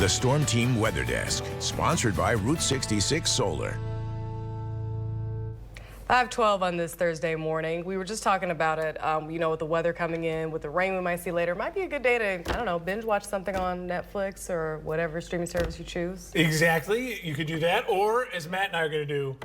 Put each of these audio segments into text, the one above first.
The Storm Team Weather Desk, sponsored by Route 66 Solar. 5:12 on this Thursday morning. We were just talking about it, with the weather coming in, with the rain we might see later. It might be a good day to, I don't know, binge watch something on Netflix or whatever streaming service you choose. Exactly. You could do that, or as Matt and I are going to do,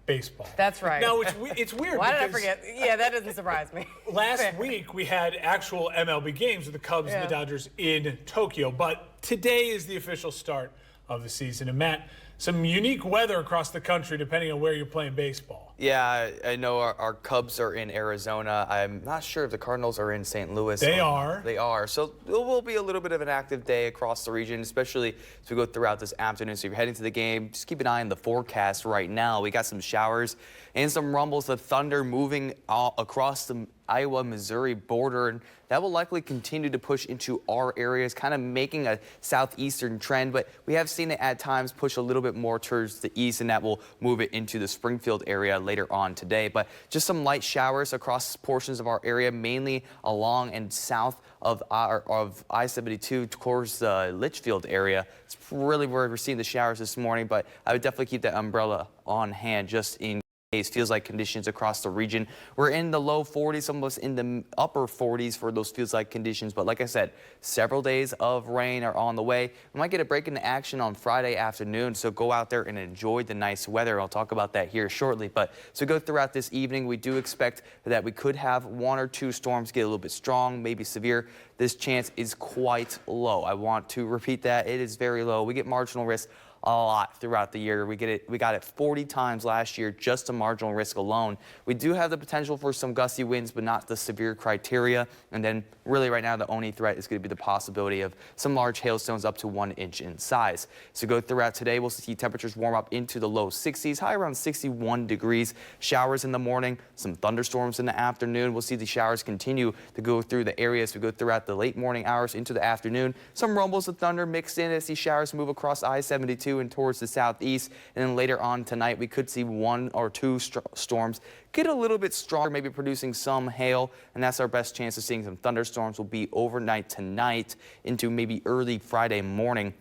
baseball. That's right. Now, it's weird. Why did I forget? Yeah, that doesn't surprise me. Last week, we had actual MLB games with the Cubs and the Dodgers in Tokyo, but today is the official start of the season. And Matt, some unique weather across the country depending on where you're playing baseball. Yeah, I know our Cubs are in Arizona. I'm not sure if the Cardinals are in St. Louis. They are. They are. So it will be a little bit of an active day across the region, especially as we go throughout this afternoon. So if you're heading to the game, just keep an eye on the forecast right now. We got some showers and some rumbles of thunder moving across the Iowa-Missouri border, and that will likely continue to push into our areas, kind of making a southeastern trend, but we have seen it at times push a little bit more towards the east, and that will move it into the Springfield area later on today. But just some light showers across portions of our area, mainly along and south of I-72 towards the Litchfield area. It's really where we're seeing the showers this morning, but I would definitely keep that umbrella on hand just in case. Feels like conditions across the region. We're in the low 40s, almost in the upper 40s for those feels like conditions. But like I said, several days of rain are on the way. We might get a break into action on Friday afternoon, so go out there and enjoy the nice weather. I'll talk about that here shortly. But so go throughout this evening, we do expect that we could have one or two storms get a little bit strong, maybe severe. This chance is quite low. I want to repeat that. It is very low. We get marginal risk a lot throughout the year. We got it 40 times last year, just a marginal risk alone. We do have the potential for some gusty winds, but not the severe criteria. And then really right now, the only threat is going to be the possibility of some large hailstones up to 1 inch in size. So go throughout today, we'll see temperatures warm up into the low 60s, high around 61 degrees. Showers in the morning, some thunderstorms in the afternoon. We'll see the showers continue to go through the areas. We go throughout the late morning hours into the afternoon. Some rumbles of thunder mixed in as these showers move across I-72 and towards the southeast. And then later on tonight, we could see one or two storms get a little bit stronger, maybe producing some hail, and that's our best chance of seeing some thunderstorms will be overnight tonight into maybe early Friday morning.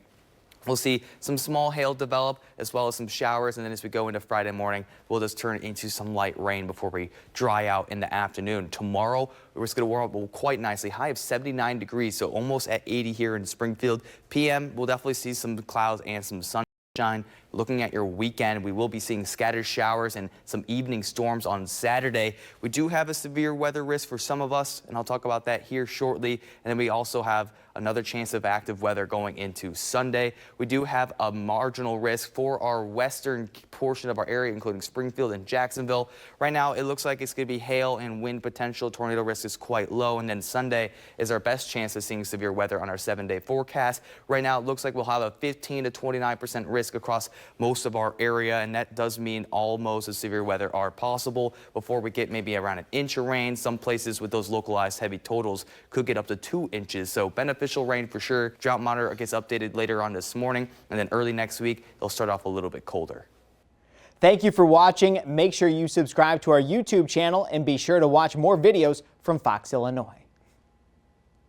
We'll see some small hail develop as well as some showers, and then as we go into Friday morning, we'll just turn into some light rain before we dry out in the afternoon. Tomorrow, we're just going to warm up quite nicely. High of 79 degrees, so almost at 80 here in Springfield. PM, we'll definitely see some clouds and some sun. Looking at your weekend, we will be seeing scattered showers and some evening storms on Saturday. We do have a severe weather risk for some of us, and I'll talk about that here shortly. And then we also have another chance of active weather going into Sunday. We do have a marginal risk for our western portion of our area, including Springfield and Jacksonville. Right now, it looks like it's going to be hail and wind potential. Tornado risk is quite low. And then Sunday is our best chance of seeing severe weather on our 7-day forecast. Right now, it looks like we'll have a 15 to 29% risk across most of our area, and that does mean all modes of severe weather are possible before we get maybe around 1 inch of rain. Some places with those localized heavy totals could get up to 2 inches, so beneficial rain for sure. Drought monitor gets updated later on this morning, and then early next week it'll start off a little bit colder. Thank you for watching. Make sure you subscribe to our YouTube channel and be sure to watch more videos from Fox, Illinois.